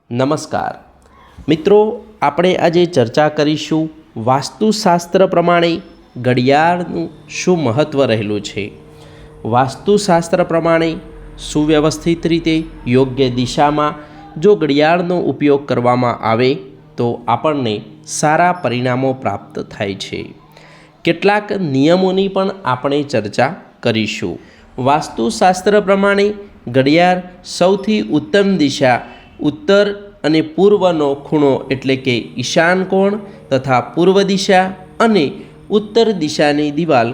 નમસ્કાર મિત્રો, આપણે આજે ચર્ચા કરીશું વાસ્તુશાસ્ત્ર પ્રમાણે ઘડિયાળનું શું મહત્ત્વ રહેલું છે। વાસ્તુશાસ્ત્ર પ્રમાણે સુવ્યવસ્થિત રીતે યોગ્ય દિશામાં જો ઘડિયાળનો ઉપયોગ કરવામાં આવે તો આપણને સારા પરિણામો પ્રાપ્ત થાય છે। કેટલાક નિયમોની પણ આપણે ચર્ચા કરીશું। વાસ્તુશાસ્ત્ર પ્રમાણે ઘડિયાળ સૌથી ઉત્તમ દિશા ઉત્તર અને પૂર્વનો ખૂણો એટલે કે ઈશાન કોણ તથા પૂર્વ દિશા અને ઉત્તર દિશાની દિવાલ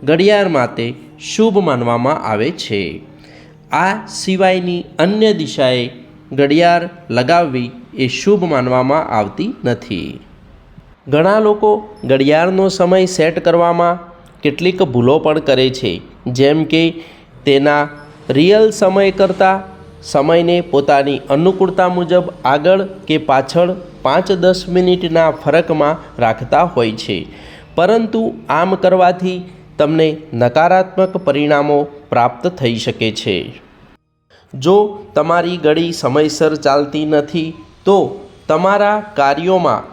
ઘડિયાળ માટે શુભ માનવામાં આવે છે। આ સિવાયની અન્ય દિશાએ ઘડિયાળ લગાવવી એ શુભ માનવામાં આવતી નથી। ઘણા લોકો ઘડિયાળનો સમય સેટ કરવામાં કેટલીક ભૂલો પણ કરે છે, જેમ કે તેના રિયલ સમય કરતાં સમયને પોતાની અનુકૂળતા મુજબ આગળ કે પાછળ 5-10 મિનિટના ફરકમાં રાખતા હોય છે, પરંતુ આમ કરવાથી તમને નકારાત્મક પરિણામો પ્રાપ્ત થઈ શકે છે। જો તમારી ઘડી સમયસર ચાલતી નથી તો તમારા કાર્યોમાં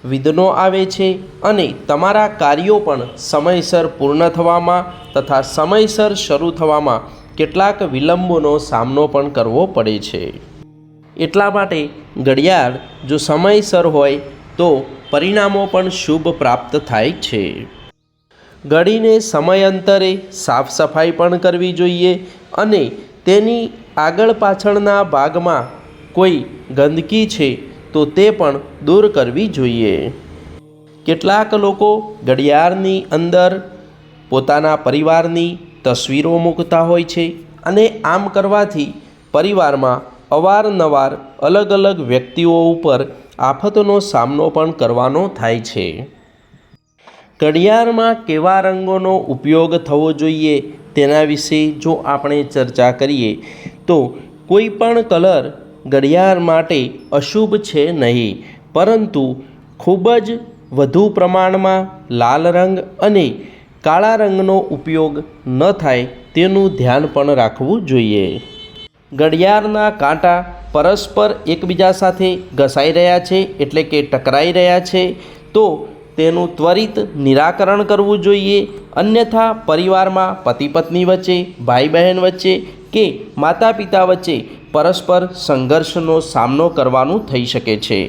વિઘ્નો આવે છે અને તમારા કાર્યો પણ સમયસર પૂર્ણ થવામાં તથા સમયસર શરૂ થવામાં કેટલાક વિલંબોનો સામનો પણ કરવો પડે છે। એટલા માટે ઘડિયાળ જો સમયસર હોય તો પરિણામો પણ શુભ પ્રાપ્ત થાય છે। ઘડીને સમયાંતરે સાફ સફાઈ પણ કરવી જોઈએ અને તેની આગળ પાછળના ભાગમાં કોઈ ગંદકી છે તો તે પણ દૂર કરવી જોઈએ। કેટલાક લોકો ઘડિયાળની અંદર પોતાના પરિવારની તસવીરો મૂકતા હોય છે અને આમ કરવાથી પરિવારમાં અવારનવાર અલગ અલગ વ્યક્તિઓ ઉપર આફતનો સામનો પણ કરવાનો થાય છે। ઘડિયાળમાં કેવા રંગોનો ઉપયોગ થવો જોઈએ તેના વિશે જો આપણે ચર્ચા કરીએ તો કોઈ પણ કલર ઘડિયાળ માટે અશુભ છે નહીં, પરંતુ ખૂબ જ વધુ પ્રમાણમાં લાલ રંગ અને કાળા રંગનો ઉપયોગ ન થાય તેનું ધ્યાન પણ રાખવું જોઈએ। ઘડિયાળના કાંટા પરસ્પર એકબીજા સાથે ઘસાઈ રહ્યા છે એટલે કે ટકરાઈ રહ્યા છે તો તેનું ત્વરિત નિરાકરણ કરવું જોઈએ, અન્યથા પરિવારમાં પતિ પત્ની વચ્ચે, ભાઈ બહેન વચ્ચે કે માતા પિતા વચ્ચે પરસ્પર સંઘર્ષનો સામનો કરવાનું થઈ શકે છે।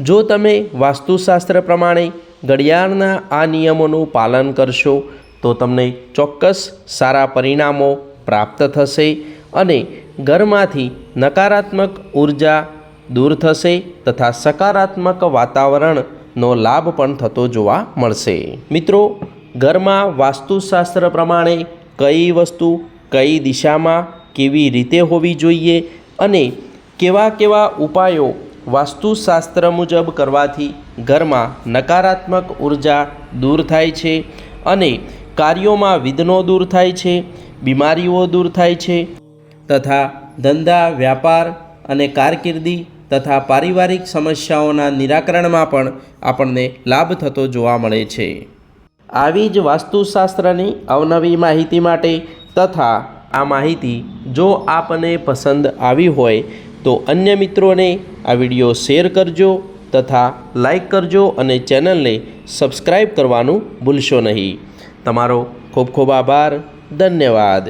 જો તમે વાસ્તુશાસ્ત્ર પ્રમાણે ઘડિયાળના આ નિયમોનું પાલન કરશો તો તમને ચોક્કસ સારા પરિણામો પ્રાપ્ત થશે અને ઘરમાંથી નકારાત્મક ઉર્જા દૂર થશે તથા સકારાત્મક વાતાવરણનો લાભ પણ થતો જોવા મળશે। મિત્રો, ઘરમાં વાસ્તુશાસ્ત્ર પ્રમાણે કઈ વસ્તુ કઈ દિશામાં કેવી રીતે હોવી જોઈએ અને કેવા કેવા ઉપાયો વાસ્તુશાસ્ત્ર મુજબ કરવાથી ઘરમાં નકારાત્મક ઉર્જા દૂર થાય છે અને કાર્યોમાં વિઘ્નો દૂર થાય છે, બીમારીઓ દૂર થાય છે તથા ધંધા, વ્યાપાર અને કારકિર્દી તથા પારિવારિક સમસ્યાઓના નિરાકરણમાં પણ આપણને લાભ થતો જોવા મળે છે। આવી જ વાસ્તુશાસ્ત્રની અવનવી માહિતી માટે તથા આ માહિતી જો આપને પસંદ આવી હોય તો અન્ય મિત્રોને આ વિડીયો શેર કરજો તથા લાઈક કરજો અને ચેનલને સબસ્ક્રાઈબ કરવાનું ભૂલશો નહીં। તમારો ખૂબ ખૂબ આભાર, ધન્યવાદ।